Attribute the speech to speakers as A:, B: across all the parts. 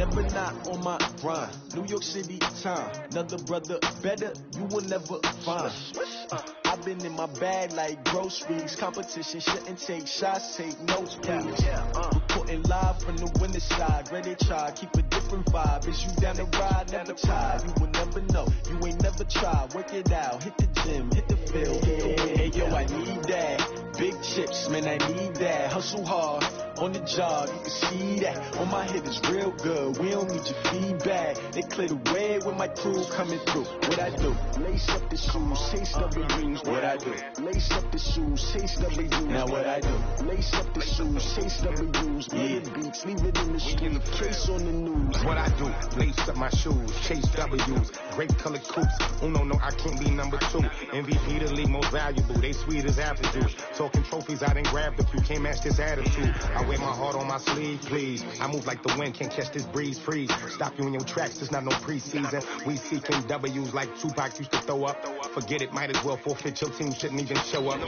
A: never not on my grind. New York City time, another brother better, you will never find. I've been in my bag like groceries. Competition shouldn't take shots, take notes, please. Reporting live from the winter side. Ready to try, keep a different vibe. Is you down the ride? Never try. You will never know. You ain't never tried. Work it out. Hit the gym. Hit the field. Hit the wind. Hey, yo, I need that. Big chips, man, I need that. Hustle hard. On the job, you can see that. On my head is real good. We don't need your feedback. They clear the way with my crew coming through. What I do? Lace up the shoes, chase W's. What I do? Lace up the shoes, chase W's. Now what I do? Lace up the shoes, chase W's. Yeah, beats, leave it in the street. Case on the news.
B: What I do? Lace up my shoes, chase W's. Great colored coops. Oh no, I can't be number 2. MVP the league most valuable. They sweet as apple juice. Talking trophies, I done grabbed a few. Can't match this attitude. I wear my heart on my sleeve, please. I move like the wind, can't catch this breeze, freeze. Stop you in your tracks, there's not no preseason. We seeking W's like Tupac used to throw up. Forget it, might as well forfeit. Your team shouldn't even show up.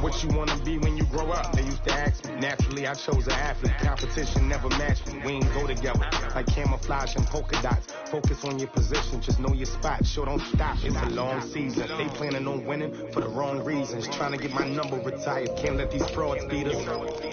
B: What you wanna be when you grow up? They used to ask me. Naturally, I chose an athlete. Competition never matched me. We ain't go together like camouflage and polka dots. Focus on your position, just know your spot. Sure, don't stop, it's a long season. They planning on winning for the wrong reasons. Trying to get my number retired. Can't let these frauds beat us.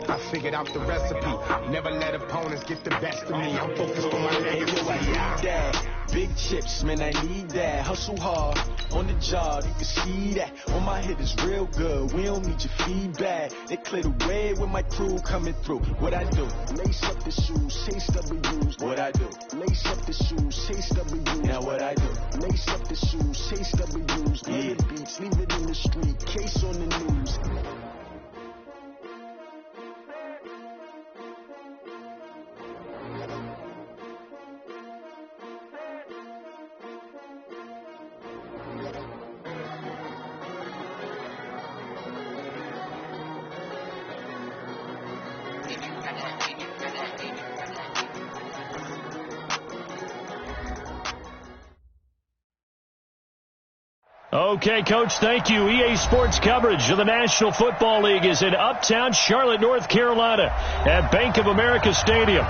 B: I figured out the recipe. Never let opponents get the best of me. I'm focused on my legacy.
A: I need that. Big chips, man, I need that. Hustle hard on the job, you can see that. On my head is real good. We don't need your feedback. They clear the way with my crew coming through. What I do? Lace up the shoes, chase W's. What I do? Lace up the shoes, chase W's. Now what I do? Lace up the shoes, chase W's. Yeah, beats, leave it in the street. Case on the news.
C: Okay, Coach, thank you. EA Sports coverage of the National Football League is in Uptown Charlotte, North Carolina at Bank of America Stadium.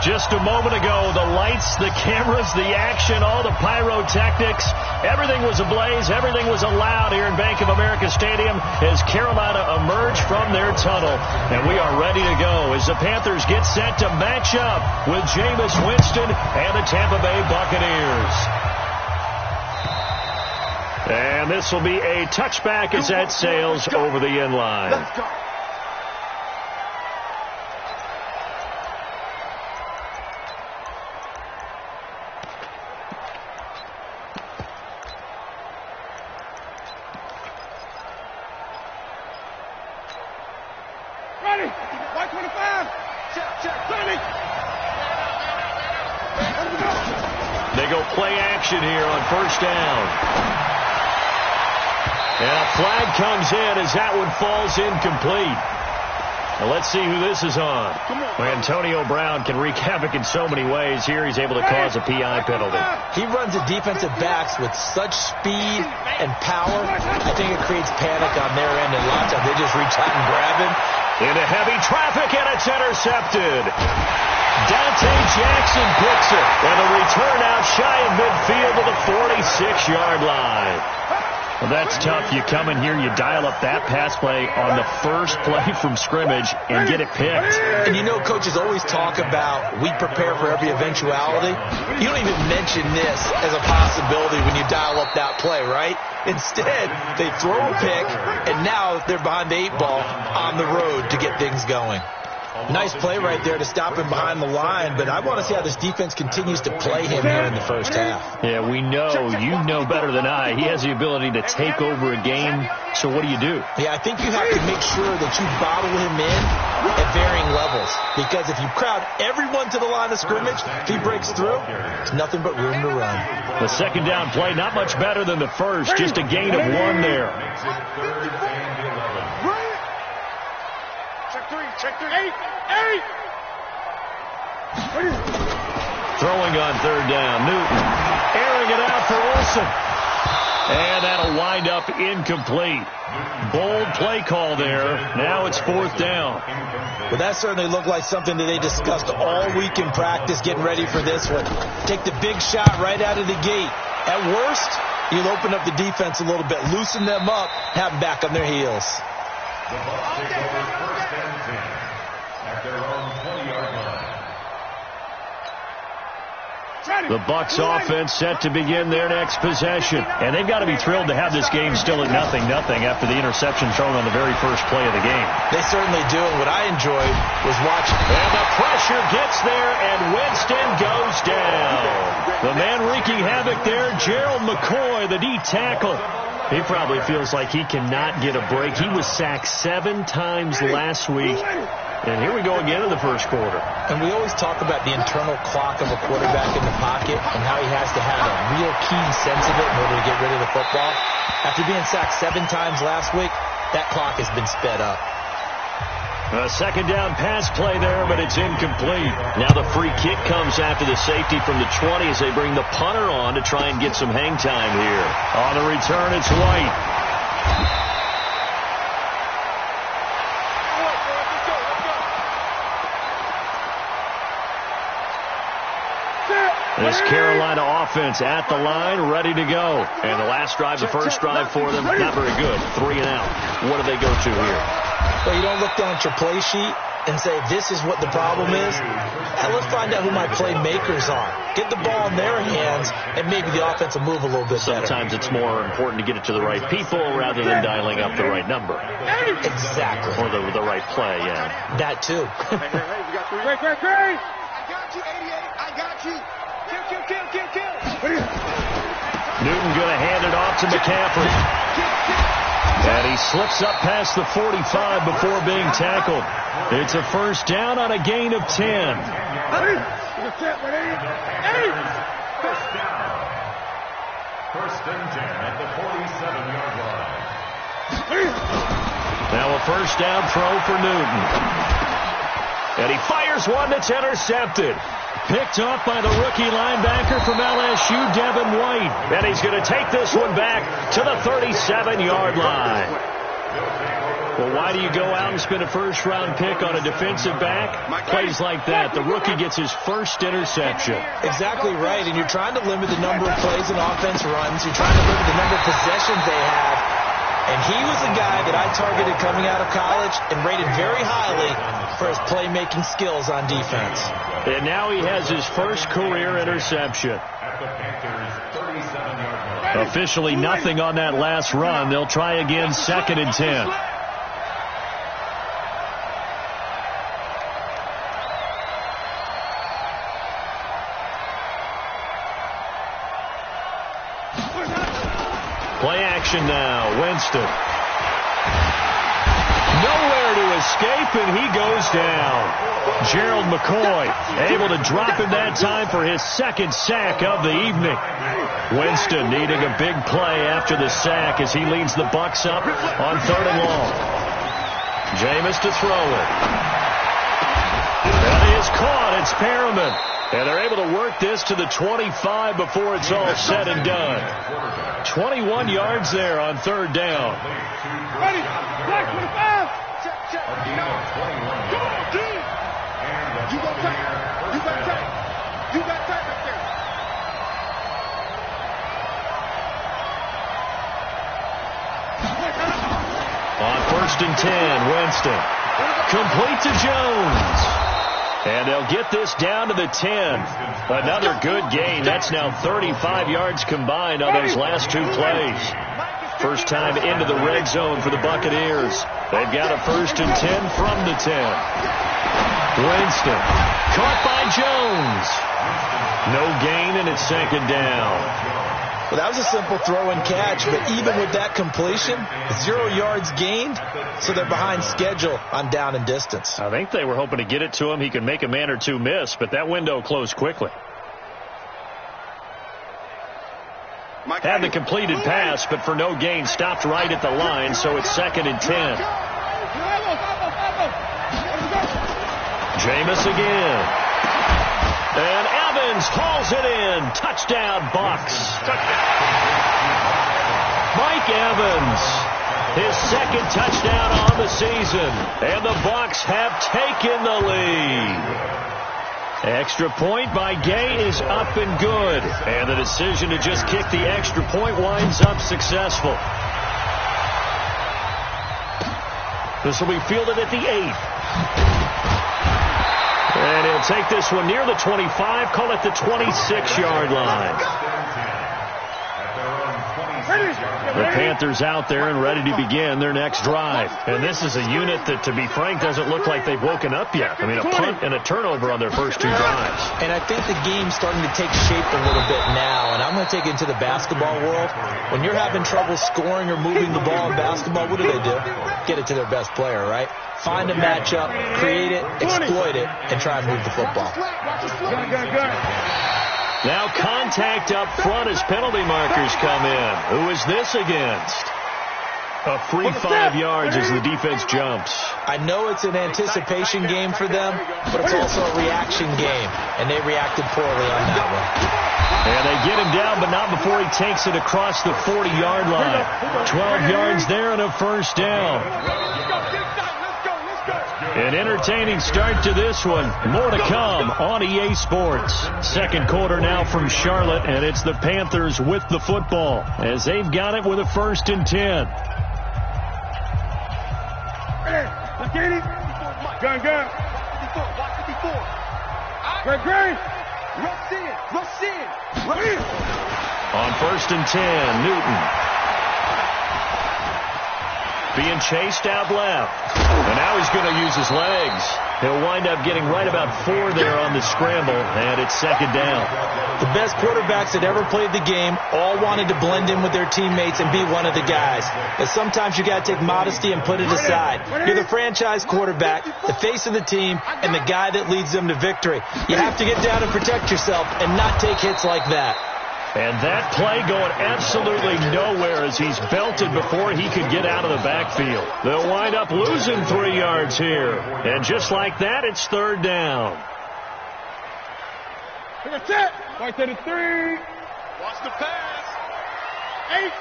C: Just a moment ago, the lights, the cameras, the action, all the pyrotechnics, everything was ablaze, everything was allowed here in Bank of America Stadium as Carolina emerged from their tunnel. And we are ready to go as the Panthers get set to match up with Jameis Winston and the Tampa Bay Buccaneers. And this will be a touchback as that sails over the end line.
B: Let's go.
D: Ready. 125. Check. Ready.
C: They go play action here on first down. And a flag comes in as that one falls incomplete. Now let's see who this is on. Antonio Brown can wreak havoc in so many ways. Here he's able to cause a PI penalty.
E: He runs at defensive backs with such speed and power. I think it creates panic on their end, and lots of they just reach out and grab him.
C: Into heavy traffic, and it's intercepted. Dante Jackson picks it, and a return out shy of midfield to the 46-yard line. Well, that's tough. You come in here, you dial up that pass play on the first play from scrimmage and get it picked.
E: And you know, coaches always talk about we prepare for every eventuality. You don't even mention this as a possibility when you dial up that play, right? Instead, they throw a pick, and now they're behind the 8 ball on the road to get things going. Nice play right there to stop him behind the line, but I want to see how this defense continues to play him here in the first half.
C: Yeah, we know. You know better than I. He has the ability to take over a game, so what do you do?
E: Yeah, I think you have to make sure that you bottle him in at varying levels, because if you crowd everyone to the line of scrimmage, if he breaks through, it's nothing but room to run.
C: The second down play, not much better than the first, just a gain of 1 there.
D: Check 3. 8.
C: Throwing on third down, Newton airing it out for Wilson. And that'll wind up incomplete. Bold play call there. Now it's 4th down.
E: Well, that certainly looked like something that they discussed all week in practice, getting ready for this one. Take the big shot right out of the gate. At worst, you'll open up the defense a little bit, loosen them up, have them back on their heels.
F: The Bucs take over 1st and 10 at their own 20-yard line.
C: The Bucs offense set to begin their next possession. And they've got to be thrilled to have this game still at 0-0 after the interception thrown on the very first play of the game.
E: They certainly do, and what I enjoyed was watching.
C: And the pressure gets there, and Winston goes down. The man wreaking havoc there, Gerald McCoy, the D tackle. He probably feels like he cannot get a break. He was sacked 7 times last week. And here we go again in the first quarter.
E: And we always talk about the internal clock of a quarterback in the pocket and how he has to have a real keen sense of it in order to get rid of the football. After being sacked 7 times last week, that clock has been sped up.
C: A second down pass play there, but it's incomplete. Now the free kick comes after the safety from the 20 as they bring the punter on to try and get some hang time here. On the return, it's White. This Carolina offense at the line, ready to go. And the last drive, the first drive for them, not very good. 3 and out. What do they go to here?
E: Well, you don't look down at your play sheet and say, this is what the problem is. Let's find out who my playmakers are. Get the ball in their hands, and maybe the offense will move a little bit better.
C: Sometimes it's more important to get it to the right people rather than dialing up the right number.
E: Exactly.
C: Or the right play, yeah.
E: That, too.
D: Great. I got you, 88. I got you. Kill.
C: Newton going to hand it off to McCaffrey. And he slips up past the 45 before being tackled. It's a first down on a gain of 10.
F: First down. 1st and 10 at the 47-yard line.
C: Now a first down throw for Newton. And he fires one that's intercepted. Picked up by the rookie linebacker from LSU, Devin White. And he's going to take this one back to the 37-yard line. Well, why do you go out and spend a first-round pick on a defensive back? Plays like that. The rookie gets his first interception.
E: Exactly right, and you're trying to limit the number of plays and offense runs. You're trying to limit the number of possessions they have. And he was a guy that I targeted coming out of college and rated very highly for his playmaking skills on defense.
C: And now he has his first career interception. Officially nothing on that last run. They'll try again, 2nd and 10. Play action now. Winston. Nowhere to escape, and he goes down. Gerald McCoy able to drop him that time for his 2nd sack of the evening. Winston needing a big play after the sack as he leads the Bucs up on 3rd and long. Jameis to throw it. That is caught. It's Perriman. And they're able to work this to the 25 before it's all said and done. 21 yards there on 3rd down.
D: Ready. Black 25. Check. Come on, dude. You got tight. You got tight up there.
C: On 1st and 10, Winston. Complete to Jones. And they'll get this down to the 10. Another good gain. That's now 35 yards combined on those last 2 plays. First time into the red zone for the Buccaneers. They've got a 1st and 10 from the 10. Winston caught by Jones. No gain, and it's 2nd down.
E: Well, that was a simple throw and catch, but even with that completion, 0 yards gained, so they're behind schedule on down and distance.
C: I think they were hoping to get it to him. He could make a man or two miss, but that window closed quickly. Had the completed pass, but for no gain, stopped right at the line, so it's 2nd and 10. Jameis again. And Evans hauls it in. Touchdown, Bucs. Mike Evans, his second touchdown on the season. And the Bucs have taken the lead. Extra point by Gay is up and good. And the decision to just kick the extra point winds up successful. This will be fielded at the 8. And he'll take this one near the 25, call it the 26-yard line. The Panthers out there and ready to begin their next drive. And this is a unit that, to be frank, doesn't look like they've woken up yet. I mean, a punt and a turnover on their first 2 drives.
E: And I think the game's starting to take shape a little bit now. And I'm going to take it into the basketball world. When you're having trouble scoring or moving the ball in basketball, what do? Get it to their best player, right? Find a matchup, create it, exploit it, and try and move the football.
C: Now contact up front as penalty markers come in. Who is this against? A free 5 yards as the defense jumps.
E: I know it's an anticipation game for them, but it's also a reaction game, and they reacted poorly on that one.
C: And they get him down, but not before he takes it across the 40-yard line. 12 yards there and a first down. An entertaining start to this one. More to come on EA Sports. Second quarter now from Charlotte, and it's the Panthers with the football as they've got it with a 1st and 10.
D: Gun. Great. Rush in.
C: On 1st and 10, Newton. Being chased out left. And now he's going to use his legs. He'll wind up getting right about 4 there on the scramble, and it's 2nd down.
E: The best quarterbacks that ever played the game all wanted to blend in with their teammates and be one of the guys. But sometimes you got to take modesty and put it aside. You're the franchise quarterback, the face of the team, and the guy that leads them to victory. You have to get down and protect yourself and not take hits like that.
C: And that play going absolutely nowhere as he's belted before he could get out of the backfield. They'll wind up losing 3 yards here. And just like that, it's 3rd down.
D: Right to the 3. Watch the pass. 8.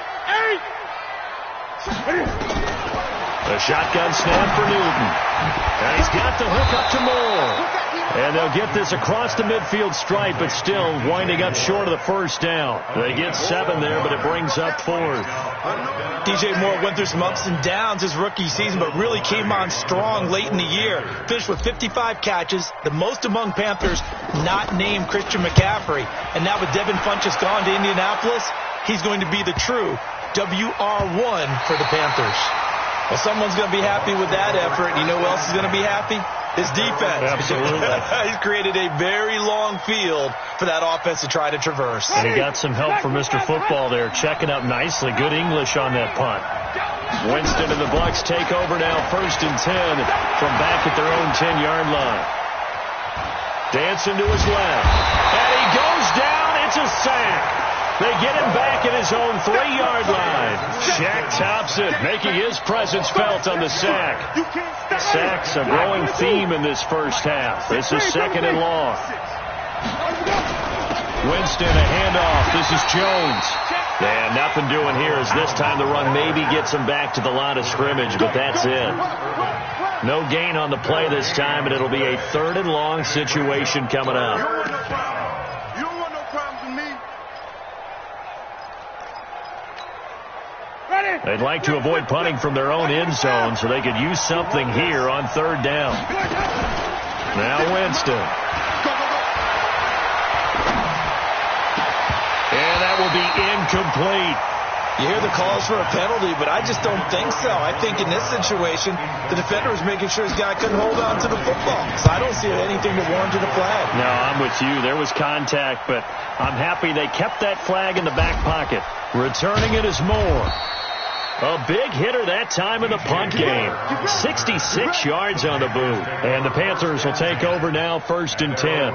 C: The shotgun snap for Newton. And he's got the hook up to Moore. And they'll get this across the midfield stripe, but still winding up short of the 1st down. They get 7 there, but it brings up 4th.
E: DJ Moore went through some ups and downs his rookie season, but really came on strong late in the year. Finished with 55 catches, the most among Panthers not named Christian McCaffrey. And now with Devin Funchess gone to Indianapolis, he's going to be the true WR1 for the Panthers. Well, someone's going to be happy with that effort. You know who else is going to be happy? His defense.
C: Absolutely.
E: He's created a very long field for that offense to try to traverse.
C: And he got some help from Mr. Football there, checking up nicely. Good English on that punt. Winston and the Bucs take over now, 1st and 10 from back at their own 10-yard line. Dancing to his left. And he goes down. It's a sack. They get him back at his own 3-yard line. Shaq Thompson making his presence felt on the sack. Sacks a growing theme in this first half. This is 2nd and long. Winston, a handoff. This is Jones. And nothing doing here as this time the run maybe gets him back to the line of scrimmage, but that's it. No gain on the play this time, and it'll be a 3rd and long situation coming up. They'd like to avoid punting from their own end zone so they could use something here on 3rd down. Now Winston. And that will be incomplete.
E: You hear the calls for a penalty, but I just don't think so. I think in this situation, the defender was making sure his guy couldn't hold on to the football. So I don't see anything to warrant a flag.
C: No, I'm with you. There was contact, but I'm happy they kept that flag in the back pocket. Returning it is Moore. A big hitter that time in the punt game. 66 yards on the boot. And the Panthers will take over now, 1st and 10.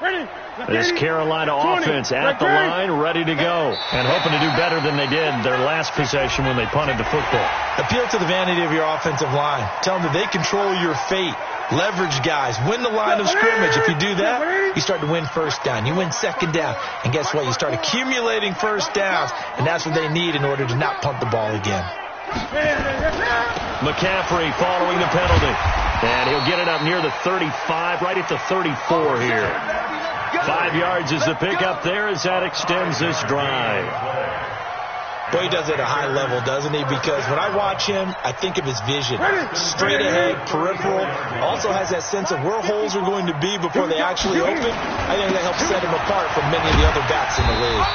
D: Ready?
C: This Carolina offense at the line, ready to go, and hoping to do better than they did their last possession when they punted the football.
E: Appeal to the vanity of your offensive line. Tell them that they control your fate. Leverage guys. Win the line of scrimmage. If you do that, you start to win first down. You win second down. And guess what? You start accumulating first downs, and that's what they need in order to not punt the ball again.
C: McCaffrey following the penalty. And he'll get it up near the 35, right at the 34 here. 5 yards is the pickup there as that extends this drive.
E: Boy, he does it at a high level, doesn't he? Because when I watch him, I think of his vision. Straight ahead, peripheral. Also has that sense of where holes are going to be before they actually open. I think that helps set him apart from many of the other backs in the league.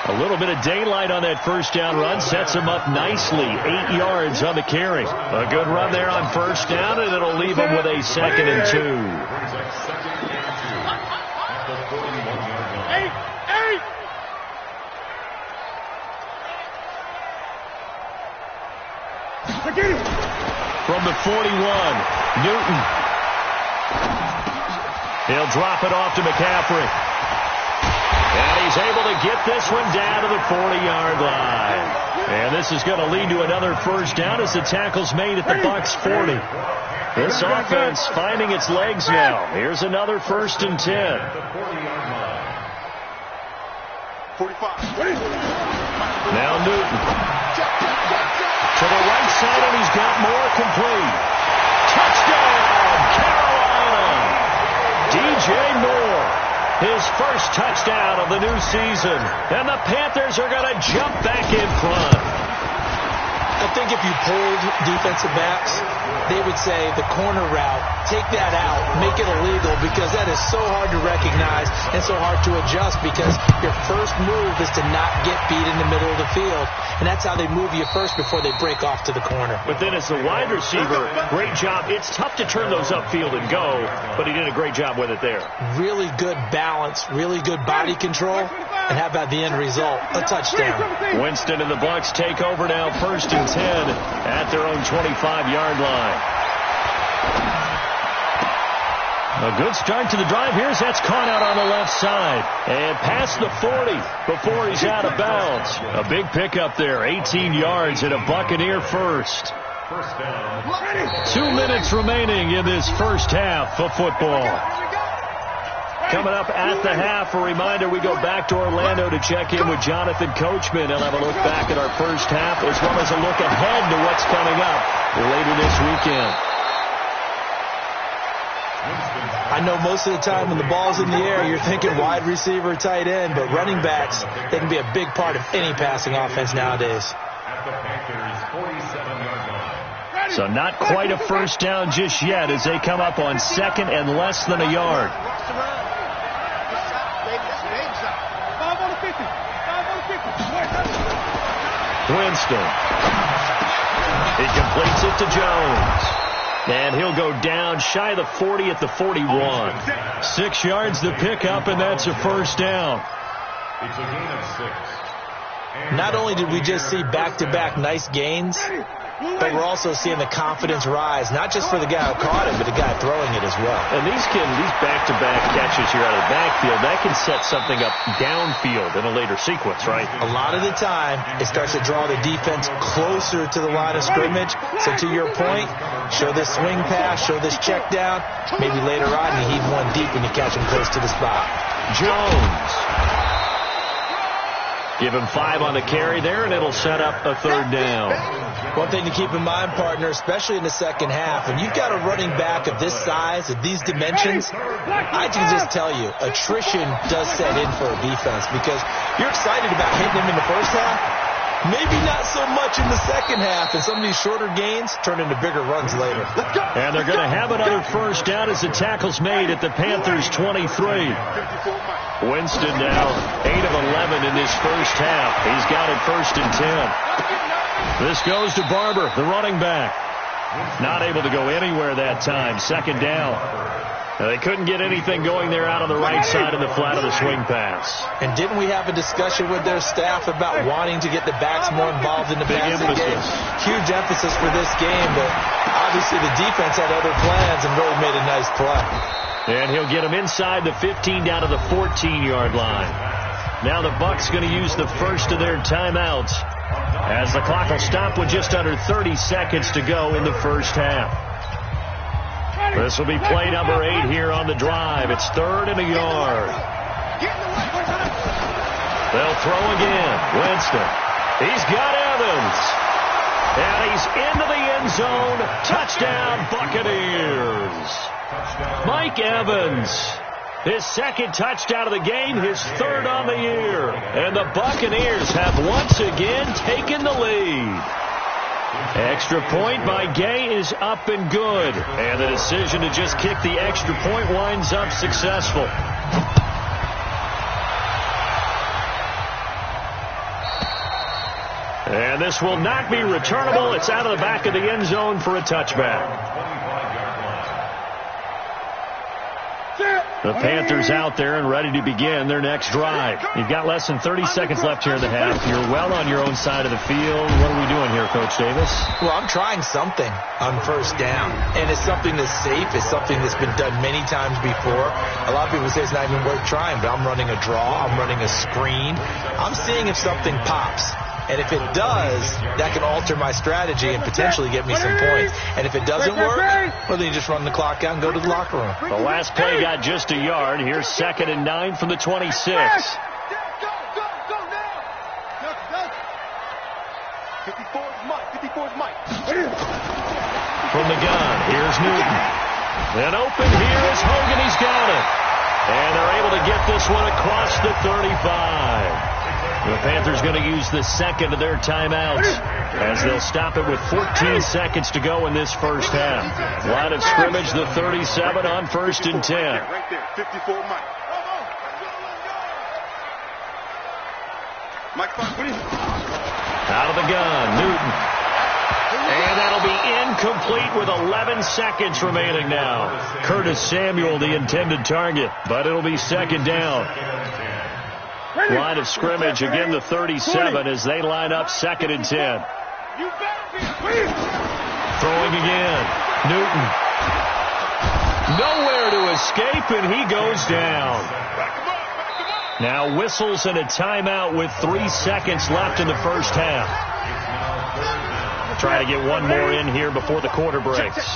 C: A little bit of daylight on that first down run sets him up nicely. 8 yards on the carry. A good run there on first down, and it'll leave him with a 2nd and 2. From the 41, Newton. He'll drop it off to McCaffrey. And he's able to get this one down to the 40-yard line. And this is going to lead to another first down as the tackle's made at the Bucs 40. This offense finding its legs now. Here's another 1st and 10.
D: 45.
C: Now Newton. To the right side, and he's got more complete. Touchdown, Carolina! DJ Moore, his first touchdown of the new season. And the Panthers are going to jump back in front.
E: I think if you polled defensive backs, they would say the corner route, take that out, make it illegal, because that is so hard to recognize and so hard to adjust, because your first move is to not get beat in the middle of the field. And that's how they move you first before they break off to the corner.
C: But then as the wide receiver, great job. It's tough to turn those upfield and go, but he did a great job with it there.
E: Really good balance, really good body control, and how about the end result? A touchdown.
C: Winston and the Bucs take over now, 1st and 10 at their own 25-yard line. A good start to the drive. Here's that's caught out on the left side. And past the 40 before he's out of bounds. A big pickup there, 18 yards and a Buccaneer first. 2 minutes remaining in this first half of football. Coming up at the half, a reminder, we go back to Orlando to check in with Jonathan Coachman. He'll have a look back at our first half as well as a look ahead to what's coming up later this weekend.
E: I know most of the time when the ball's in the air, you're thinking wide receiver, tight end, but running backs, they can be a big part of any passing offense nowadays.
C: So not quite a first down just yet as they come up on 2nd and less than a yard. Winston. He completes it to Jones. And he'll go down shy of the 40 at the 41. 6 yards the pickup, and that's a first down.
F: It's a gain of 6.
E: Not only did we just see back-to-back nice gains, but we're also seeing the confidence rise, not just for the guy who caught it, but the guy throwing it as well.
C: And these back-to-back catches here out of the backfield, that can set something up downfield in a later sequence, right?
E: A lot of the time, it starts to draw the defense closer to the line of scrimmage. So to your point, show this swing pass, show this check down. Maybe later on you heave one deep when you catch him close to the spot.
C: Jones. Give him 5 on the carry there, and it'll set up a 3rd down.
E: One thing to keep in mind, partner, especially in the second half, when you've got a running back of this size, of these dimensions, I can just tell you, attrition does set in for a defense, because you're excited about hitting him in the first half, maybe not so much in the second half, and some of these shorter gains turn into bigger runs later.
C: And they're going to have another first down as the tackle's made at the Panthers' 23. Winston now 8 of 11 in this first half. He's got it 1st and 10. This goes to Barber, the running back. Not able to go anywhere that time. 2nd down. Now, they couldn't get anything going there out on the right side of the flat of the swing pass.
E: And didn't we have a discussion with their staff about wanting to get the backs more involved in the passing game? Huge emphasis for this game, but obviously the defense had other plans and really made a nice play.
C: And he'll get him inside the 15 down to the 14-yard line. Now the Bucs going to use the first of their timeouts as the clock will stop with just under 30 seconds to go in the first half. This will be play number 8 here on the drive. It's 3rd and a yard. They'll throw again. Winston. He's got Evans. And he's into the end zone. Touchdown, Buccaneers. Mike Evans. His second touchdown of the game, his 3rd on the year. And the Buccaneers have once again taken the lead. Extra point by Gay is up and good. And the decision to just kick the extra point winds up successful. And this will not be returnable. It's out of the back of the end zone for a touchback. The Panthers out there and ready to begin their next drive. You've got less than 30 seconds left here in the half. You're well on your own side of the field. What are we doing here, Coach Davis?
E: Well, I'm trying something on first down, and it's something that's safe. It's something that's been done many times before. A lot of people say it's not even worth trying, but I'm running a draw. I'm running a screen. I'm seeing if something pops. And if it does, that can alter my strategy and potentially get me some points. And if it doesn't work, well, then you just run the clock out and go to the locker room.
C: The last play got just a yard. Here's 2nd and 9 from the 26.
D: Go now. 54's Mike. 54's Mike.
C: From the gun, here's Newton. Then open here is Hogan. He's got it. And they're able to get this one across the 35. The Panthers going to use the second of their timeouts as they'll stop it with 14 seconds to go in this first half. Line of scrimmage, the 37 on 1st and 10.
D: Right there, 54 Mike. Mike,
C: Out of the gun, Newton. And that'll be incomplete with 11 seconds remaining now. Curtis Samuel, the intended target, but it'll be 2nd down. Line of scrimmage, again the 37 as they line up 2nd and 10. Throwing again. Newton. Nowhere to escape, and he goes down. Now whistles and a timeout with 3 seconds left in the first half. Try to get one more in here before the quarter breaks.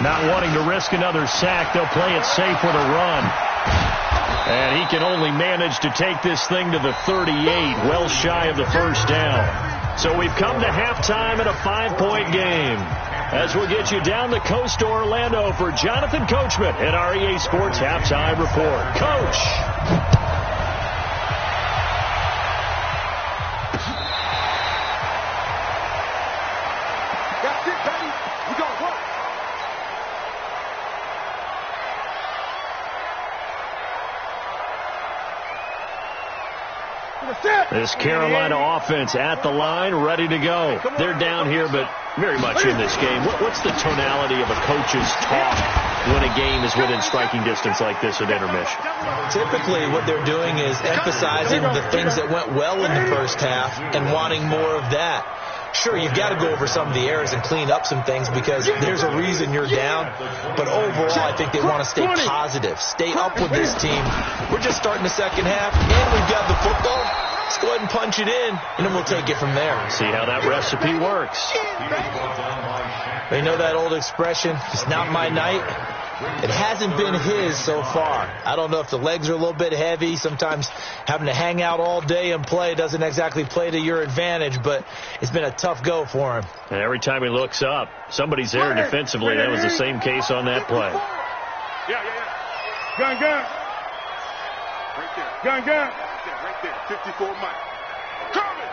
C: Not wanting to risk another sack, they'll play it safe with a run. And he can only manage to take this thing to the 38, well shy of the first down. So we've come to halftime in a 5-point game. As we'll get you down the coast to Orlando for Jonathan Coachman at our EA Sports Halftime Report. Coach! This Carolina offense at the line, ready to go. They're down here, but very much in this game. What's the tonality of a coach's talk when a game is within striking distance like this at intermission?
E: Typically, what they're doing is emphasizing the things that went well in the first half and wanting more of that. Sure, you've got to go over some of the errors and clean up some things because there's a reason you're down. But overall, I think they want to stay positive, stay up with this team. We're just starting the second half, and we've got the football. Let's go ahead and punch it in, and then we'll take it from there.
C: See how that recipe works.
E: You know that old expression, it's not my night? It hasn't been his so far. I don't know if the legs are a little bit heavy. Sometimes having to hang out all day and play doesn't exactly play to your advantage, but it's been a tough go for him.
C: And every time he looks up, somebody's there defensively. That was the same case on that play.
D: Yeah. Gun. Right there. Gun. Right there. 54 Mike. Coming.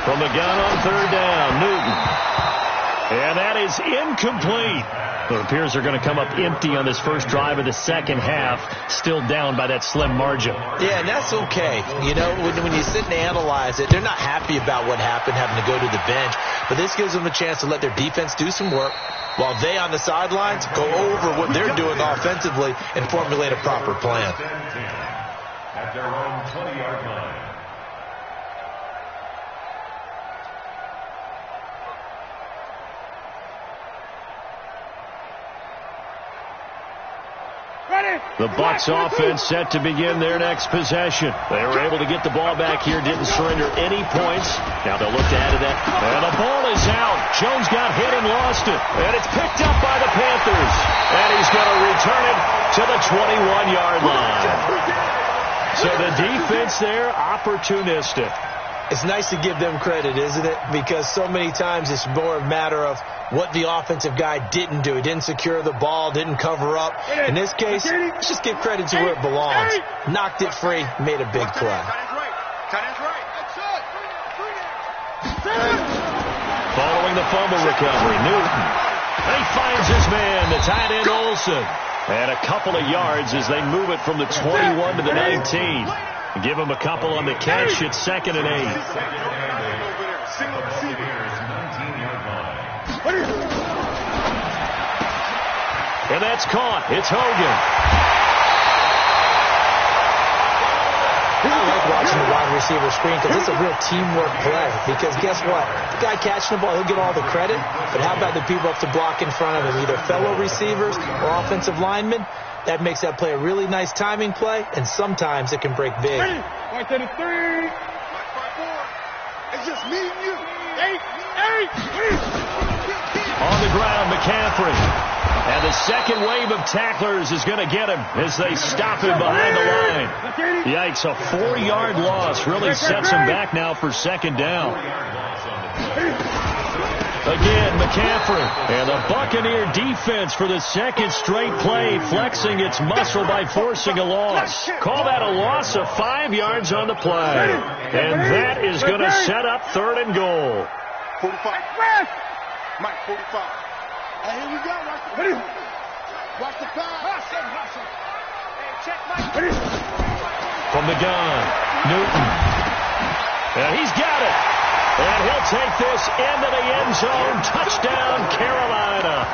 C: From the gun on 3rd down, Newton. And that is incomplete. It appears they're going to come up empty on this first drive of the second half, still down by that slim margin.
E: Yeah, and that's okay. You know, when you sit and analyze it, they're not happy about what happened, having to go to the bench. But this gives them a chance to let their defense do some work while they on the sidelines go over what they're doing offensively and formulate a proper plan.
F: At their own 20-yard line.
C: The Bucs offense set to begin their next possession. They were able to get the ball back here, didn't surrender any points. Now they'll look to add to that. And the ball is out. Jones got hit and lost it. And it's picked up by the Panthers. And he's going to return it to the 21-yard line. So the defense there, opportunistic.
E: It's nice to give them credit, isn't it? Because so many times it's more a matter of what the offensive guy didn't do. He didn't secure the ball, didn't cover up. In this case, let's just give credit to where it belongs. Knocked it free, made a big play.
C: Following the fumble recovery, Newton. He finds his man, the tight end Olsen. And a couple of yards as they move it from the 21 to the 19. Give him a couple on the catch. It's 2nd and 8. And that's caught. It's Hogan.
E: I like watching the wide receiver screen because it's a real teamwork play. Because guess what? The guy catching the ball, he'll get all the credit. But how about the people up to block in front of him, either fellow receivers or offensive linemen? That makes that play a really nice timing play, and sometimes it can break big.
D: Right to the 3. It's just me and you. 8.
C: On the ground, McCaffrey. And the second wave of tacklers is going to get him as they stop him behind the line. Yikes, a 4-yard loss really sets him back now for 2nd down. Again, McCaffrey. And the Buccaneer defense for the second straight play, flexing its muscle by forcing a loss. Call that a loss of 5 yards on the play. And that is going to set up 3rd and goal.
D: 45. Mike, 45. Hey, here we go. Watch the pass.
C: From the gun, Newton. And he's got it. And he'll take this into the end zone. Touchdown, Carolina.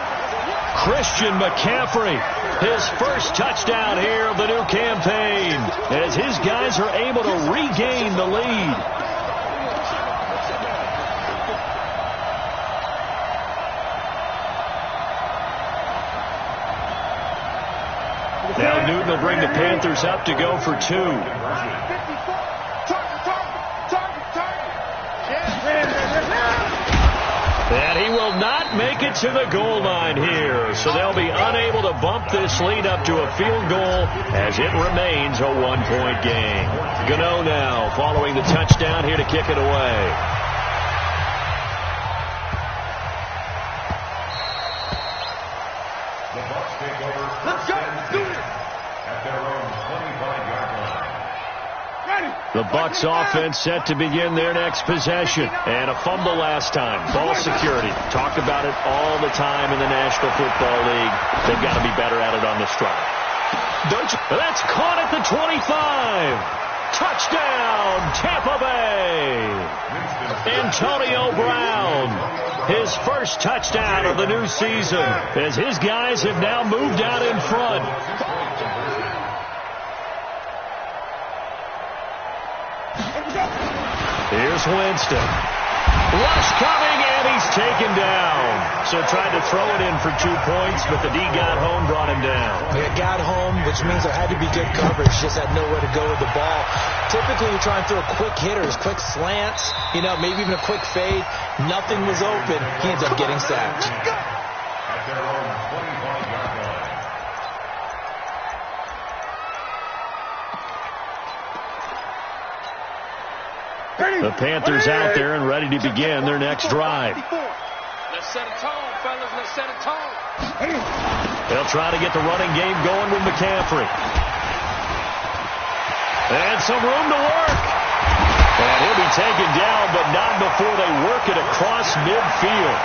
C: Christian McCaffrey, his first touchdown here of the new campaign, as his guys are able to regain the lead. Now Newton will bring the Panthers up to go for 2. And he will not make it to the goal line here. So they'll be unable to bump this lead up to a field goal as it remains a 1-point game. Gano now following the touchdown here to kick it away.
F: The Bucs take over. Let's go. Do it. At their own 25-yard line.
C: The Bucs offense set to begin their next possession. And a fumble last time. Ball security. Talked about it all the time in the National Football League. They've got to be better at it on the strike. Don't you? That's caught at the 25. Touchdown, Tampa Bay. Antonio Brown. His first touchdown of the new season as his guys have now moved out in front. Here's Winston. Rush coming, and he's taken down. So tried to throw it in for 2 points, but the D got home, brought him down.
E: Yeah, got home, which means there had to be good coverage. Just had nowhere to go with the ball. Typically, you try and throw quick hitters, quick slants, maybe even a quick fade. Nothing was open. He ends up getting sacked.
F: At their own 25-yard line.
C: The Panthers out there and ready to begin their next drive.
G: Let's set a tone, fellas. Let's set a tone.
C: They'll try to get the running game going with McCaffrey. And some room to work. And he'll be taken down, but not before they work it across midfield.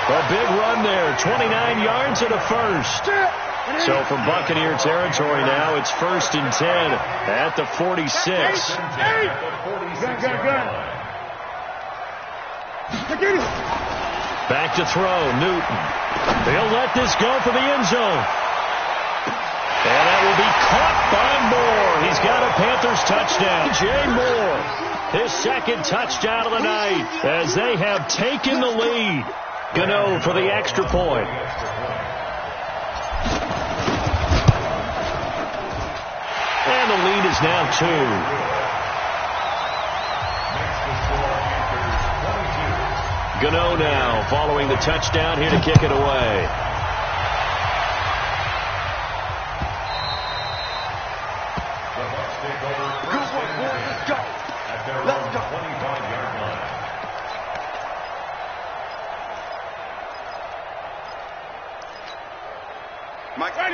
C: A big run there, 29 yards and a first. So from Buccaneer territory now, it's 1st and 10 at the 46. Back to throw, Newton. They'll let this go for the end zone. And that will be caught by Moore. He's got a Panthers touchdown. Jay Moore, his second touchdown of the night as they have taken the lead. Gano for the extra point. And the lead is now 2. Gano now following the touchdown here to kick it away.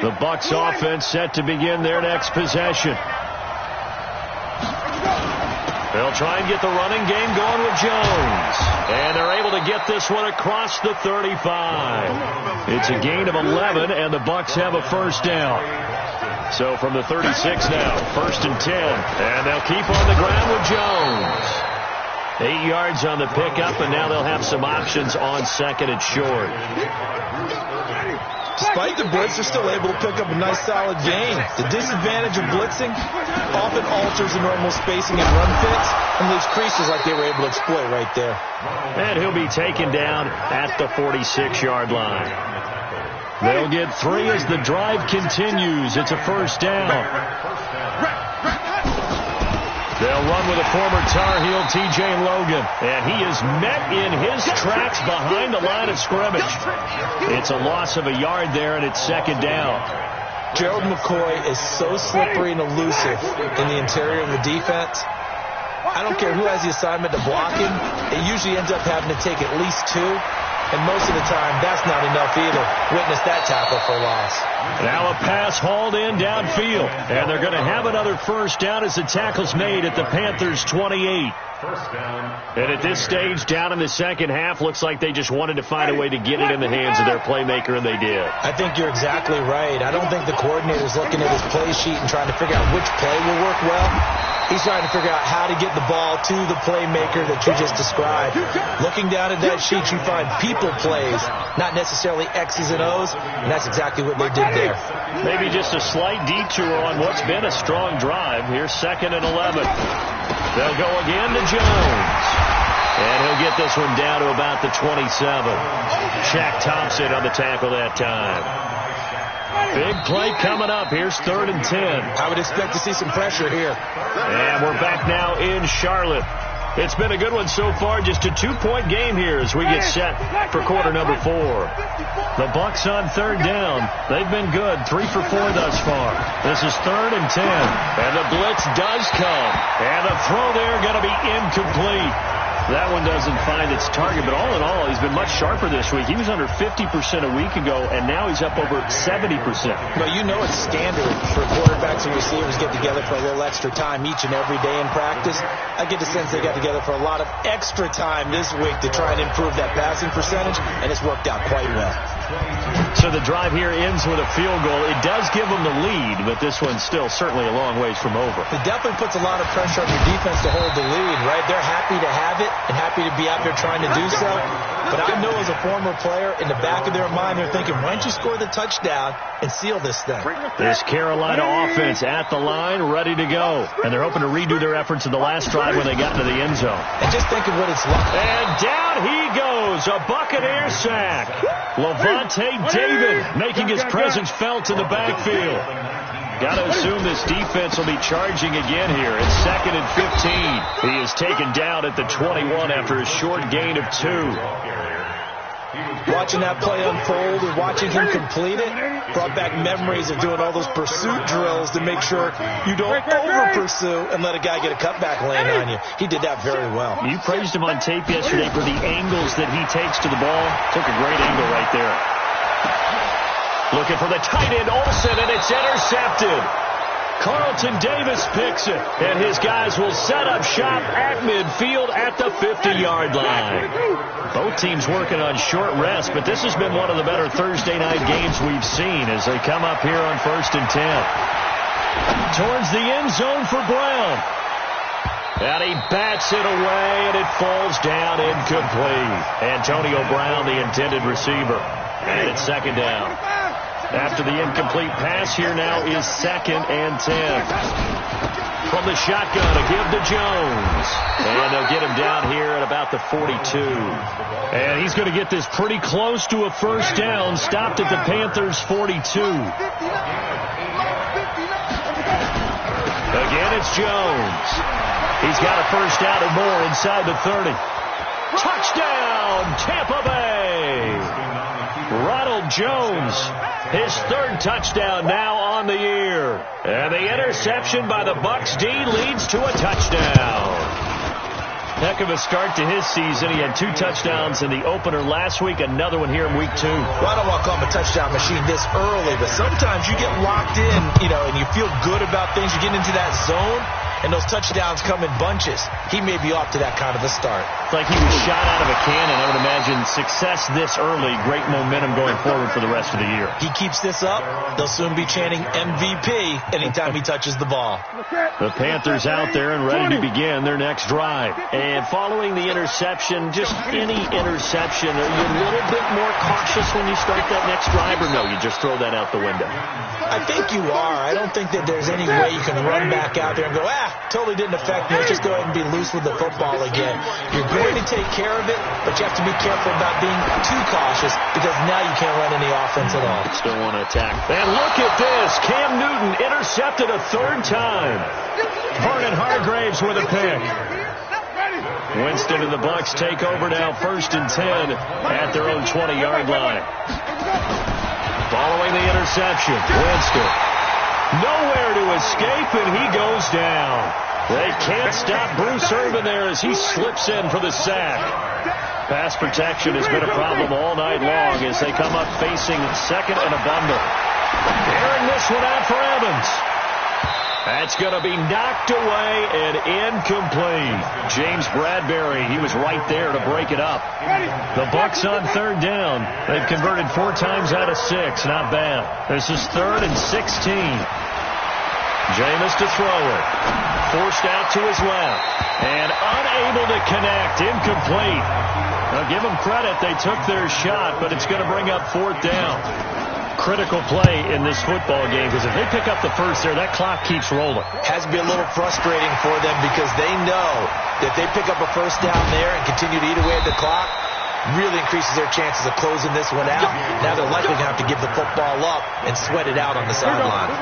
C: The Bucs offense set to begin their next possession. They'll try and get the running game going with Jones. And they're able to get this one across the 35. It's a gain of 11, and the Bucs have a first down. So from the 36 now, 1st and 10. And they'll keep on the ground with Jones. 8 yards on the pickup, and now they'll have some options on 2nd and short.
E: Despite the blitz, they're still able to pick up a nice solid gain. The disadvantage of blitzing often alters the normal spacing and run fits and leaves creases like they were able to exploit right there.
C: And he'll be taken down at the 46-yard line. They'll get 3 as the drive continues. It's a first down. They'll run with a former Tar Heel, T.J. Logan. And he is met in his tracks behind the line of scrimmage. It's a loss of a yard there, and it's 2nd down.
E: Gerald McCoy is so slippery and elusive in the interior of the defense. I don't care who has the assignment to block him. It usually ends up having to take at least 2. And most of the time, that's not enough either. Witness that tackle for loss.
C: Now a pass hauled in downfield. And they're going to have another first down as the tackle's made at the Panthers' 28. And at this stage, down in the second half, looks like they just wanted to find a way to get it in the hands of their playmaker, and they did.
E: I think you're exactly right. I don't think the coordinator's looking at his play sheet and trying to figure out which play will work well. He's trying to figure out how to get the ball to the playmaker that you just described. Looking down at that sheet, you find people plays, not necessarily X's and O's, and that's exactly what they did there.
C: Maybe just a slight detour on what's been a strong drive. Here's 2nd and 11. They'll go again to Jones. And he'll get this one down to about the 27. Shaq Thompson on the tackle that time. Big play coming up. Here's 3rd and 10.
E: I would expect to see some pressure here.
C: And we're back now in Charlotte. It's been a good one so far. Just a 2-point game here as we get set for quarter number 4. The Bucs on 3rd down. They've been good. 3 for 4 thus far. This is 3rd and 10. And the blitz does come. And the throw there going to be incomplete. That one doesn't find its target, but all in all, he's been much sharper this week. He was under 50% a week ago, and now he's up over 70%.
E: Well, you know it's standard for quarterbacks and receivers get together for a little extra time each and every day in practice. I get the sense they got together for a lot of extra time this week to try and improve that passing percentage, and it's worked out quite well.
C: So the drive here ends with a field goal. It does give them the lead, but this one's still certainly a long ways from over.
E: It definitely puts a lot of pressure on your defense to hold the lead, right? They're happy to have it and happy to be out there trying to do so. But I know as a former player, in the back of their mind, they're thinking, why don't you score the touchdown and seal this thing?
C: This Carolina offense at the line, ready to go. And they're hoping to redo their efforts in the last drive when they got into the end zone.
E: And just think of what it's like.
C: And down he goes, a Buccaneer sack. Levante David making his presence felt in the backfield. Got to assume this defense will be charging again here. It's 2nd and 15. He is taken down at the 21 after a short gain of 2.
E: Watching that play unfold and watching him complete it brought back memories of doing all those pursuit drills to make sure you don't over-pursue and let a guy get a cutback lane on you. He did that very well.
C: You praised him on tape yesterday for the angles that he takes to the ball. Took a great angle right there. Looking for the tight end, Olsen, and it's intercepted. Carlton Davis picks it, and his guys will set up shop at midfield at the 50-yard line. Both teams working on short rest, but this has been one of the better Thursday night games we've seen as they come up here on 1st and 10. Towards the end zone for Brown. And he bats it away, and it falls down incomplete. Antonio Brown, the intended receiver. And it's 2nd down. After the incomplete pass, here now is 2nd and 10. From the shotgun, a give to Jones. And they'll get him down here at about the 42. And he's going to get this pretty close to a first down. Stopped at the Panthers' 42. Again, it's Jones. He's got a first down and more inside the 30. Touchdown, Tampa Bay. Ronald Jones, his third touchdown now on the year. And the interception by the Bucs D leads to a touchdown. Heck of a start to his season. He had 2 touchdowns in the opener last week, another one here in week 2.
E: Well, I don't want to call him a touchdown machine this early, but sometimes you get locked in, and you feel good about things. You get into that zone, and those touchdowns come in bunches. He may be off to that kind of a start.
C: It's like he was shot out of a cannon. I would imagine success this early, great momentum going forward for the rest of the year.
E: He keeps this up, they'll soon be chanting MVP anytime he touches the ball.
C: The Panthers out there and ready to begin their next drive. And following the interception, just any interception, are you a little bit more cautious when you start that next drive, or no, you just throw that out the window?
E: I think you are. I don't think that there's any way you can run back out there and go, totally didn't affect me. Just go ahead and be loose with the football again. You're going to take care of it, but you have to be careful about being too cautious because now you can't run any offense at all.
C: Still want to attack. And look at this. Cam Newton intercepted a 3rd time. Vernon Hargraves with a pick. Winston and the Bucs take over now, 1st and 10 at their own 20-yard line. Following the interception, Winston nowhere to escape, and he goes down. They can't stop Bruce Irvin there as he slips in for the sack. Pass protection has been a problem all night long as they come up facing 2nd and a bundle. Airing this one out for Evans. That's going to be knocked away and incomplete. James Bradbury, he was right there to break it up. The Bucs on 3rd down. They've converted 4 times out of 6. Not bad. This is 3rd and 16. Jameis to throw it. Forced out to his left. And unable to connect. Incomplete. Now give them credit. They took their shot, but it's going to bring up 4th down. Critical play in this football game because if they pick up the first there, that clock keeps rolling.
E: Has to be a little frustrating for them because they know that if they pick up a first down there and continue to eat away at the clock, really increases their chances of closing this one out. Now they're likely going to have to give the football up and sweat it out on the sideline.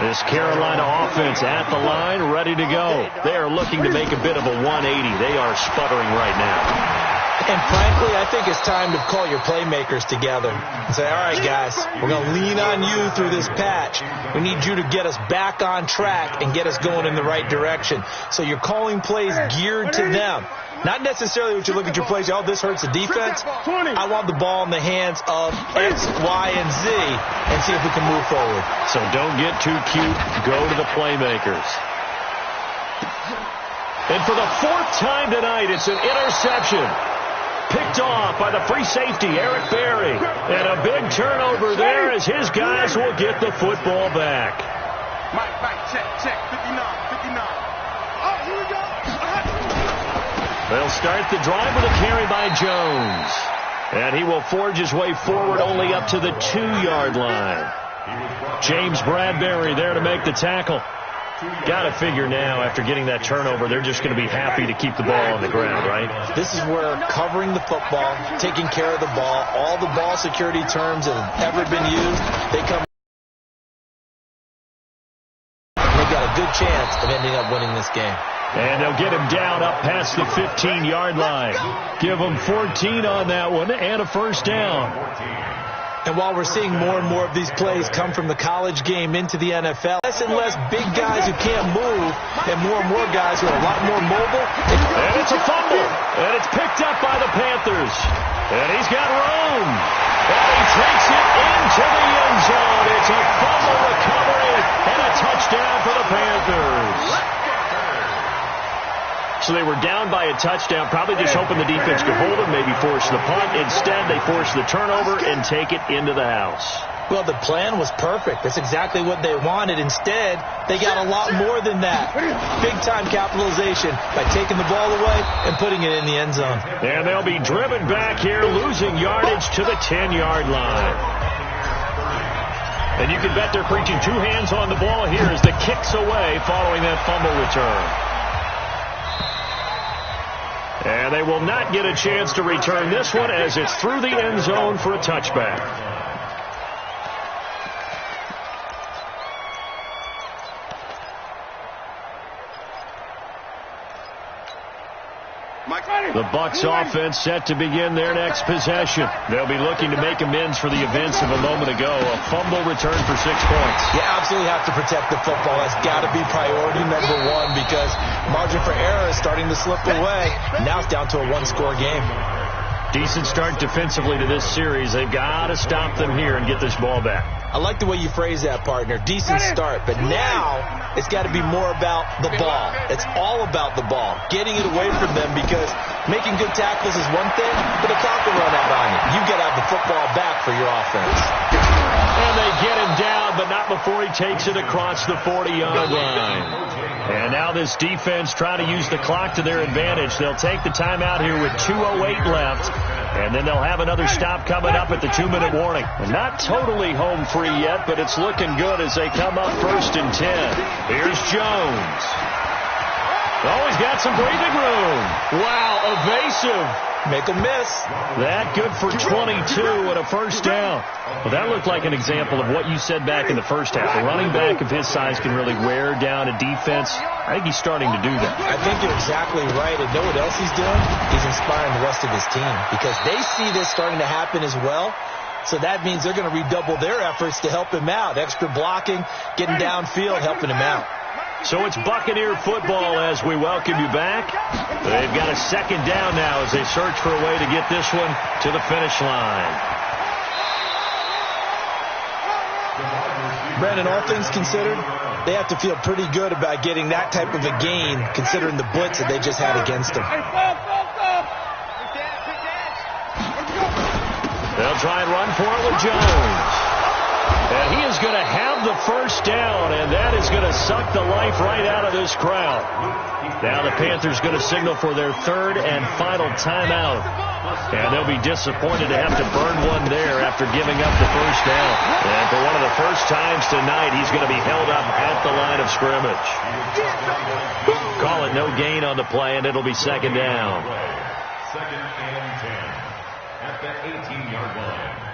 C: This Carolina offense at the line, ready to go. They are looking to make a bit of a 180. They are sputtering right now.
E: And frankly, I think it's time to call your playmakers together and say, all right, guys, we're going to lean on you through this patch. We need you to get us back on track and get us going in the right direction. So you're calling plays geared to them. Not necessarily what you look at your plays, this hurts the defense. I want the ball in the hands of X, Y, and Z and see if we can move forward.
C: So don't get too cute. Go to the playmakers. And for the 4th time tonight, it's an interception. Picked off by the free safety, Eric Berry. And a big turnover there as his guys will get the football back.
D: Mike, check, 59. Oh, here we go.
C: They'll start the drive with a carry by Jones. And he will forge his way forward only up to the 2-yard line. James Bradbury there to make the tackle. Got to figure now, after getting that turnover, they're just going to be happy to keep the ball on the ground, right?
E: This is where covering the football, taking care of the ball, all the ball security terms that have ever been used, they come. They've got a good chance of ending up winning this game.
C: And they'll get him down up past the 15-yard line. Give him 14 on that one and a first down.
E: And while we're seeing more and more of these plays come from the college game into the NFL, less and less big guys who can't move and more guys who are a lot more mobile.
C: And it's a fumble. And it's picked up by the Panthers. And he's got room. And he takes it into the end zone. It's a fumble recovery and a touchdown for the Panthers. So they were down by a touchdown, probably just hoping the defense could hold them, maybe force the punt. Instead, they force the turnover and take it into the house.
E: Well, the plan was perfect. That's exactly what they wanted. Instead, they got a lot more than that. Big-time capitalization by taking the ball away and putting it in the end zone.
C: And they'll be driven back here, losing yardage to the 10-yard line. And you can bet they're preaching 2 hands on the ball here as the kick's away following that fumble return. And they will not get a chance to return this one as it's through the end zone for a touchback. The Bucs offense set to begin their next possession. They'll be looking to make amends for the events of a moment ago. A fumble return for 6 points.
E: You absolutely have to protect the football. That's got to be priority number one because margin for error is starting to slip away. Now it's down to a one-score game.
C: Decent start defensively to this series. They've got to stop them here and get this ball back.
E: I like the way you phrase that, partner. Decent start. But now it's got to be more about the ball. It's all about the ball. Getting it away from them because making good tackles is one thing, but the clock will run out on you. You've got to have the football back for your offense.
C: And they get him down, but not before he takes it across the 40-yard line. And now this defense trying to use the clock to their advantage. They'll take the timeout here with 2:08 left, and then they'll have another stop coming up at the 2-minute warning. Not totally home free yet, but it's looking good as they come up 1st and 10. Here's Jones. Oh, he's got some breathing room. Wow, evasive.
E: Make a miss.
C: That good for 22 and a first down. Well, that looked like an example of what you said back in the first half. A running back of his size can really wear down a defense. I think he's starting to do that.
E: I think you're exactly right. And know what else he's doing? He's inspiring the rest of his team because they see this starting to happen as well. So that means they're going to redouble their efforts to help him out. Extra blocking, getting downfield, helping him out.
C: So it's Buccaneer football as we welcome you back. They've got a second down now as they search for a way to get this one to the finish line.
E: Brandon, all things considered, they have to feel pretty good about getting that type of a gain considering the blitz that they just had against them.
C: They'll try and run for it with Jones. And he is going to have the first down, and that is going to suck the life right out of this crowd. Now the Panthers going to signal for their 3rd and final timeout. And they'll be disappointed to have to burn one there after giving up the first down. And for one of the first times tonight, he's going to be held up at the line of scrimmage. Call it no gain on the play, and it'll be 2nd down.
F: 2nd and 10 at the 18-yard line.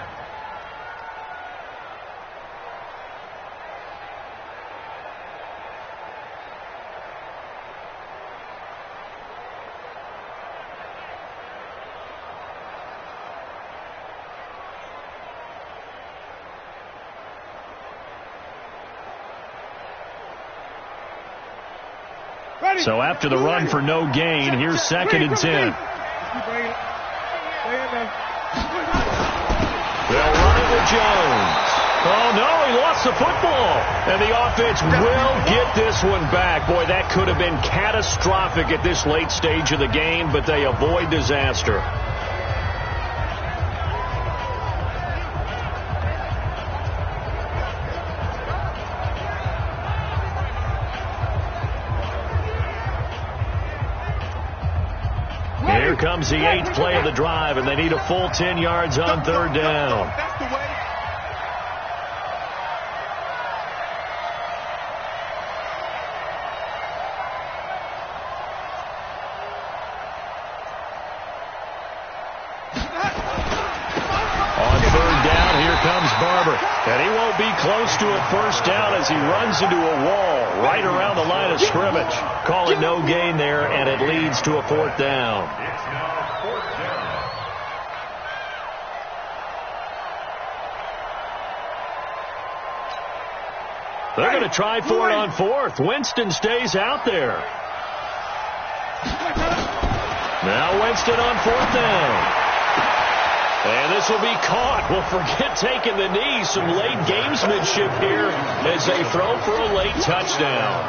C: So after the run for no gain, here's 2nd and 10. They'll run it with Jones. Oh, no, he lost the football. And the offense will get this one back. Boy, that could have been catastrophic at this late stage of the game, but they avoid disaster. Here comes the 8th play of the drive, and they need a full 10 yards on 3rd down. On 3rd down, here comes Barber. And he won't be close to a first down as he runs into a wall right around the line of scrimmage. Call it no gain there, and it leads to a 4th down.
F: It's now 4th down.
C: They're going to try for it on 4th. Winston stays out there. Now Winston on 4th down. And this will be caught. Well, forget taking the knee. Some late gamesmanship here as they throw for a late touchdown.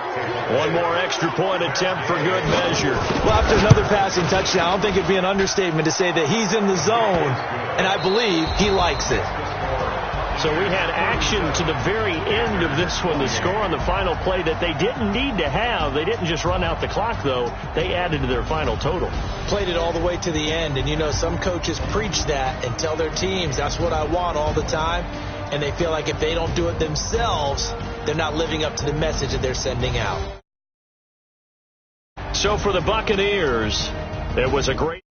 C: One more extra point attempt for good measure.
E: Well, after another passing touchdown, I don't think it'd be an understatement to say that he's in the zone, and I believe he likes it.
C: So we had action to the very end of this one, the score on the final play that they didn't need to have. They didn't just run out the clock, though. They added to their final total.
E: Played it all the way to the end, and you know, some coaches preach that and tell their teams, that's what I want all the time, and they feel like if they don't do it themselves, they're not living up to the message that they're sending out.
C: So for the Buccaneers, there was a great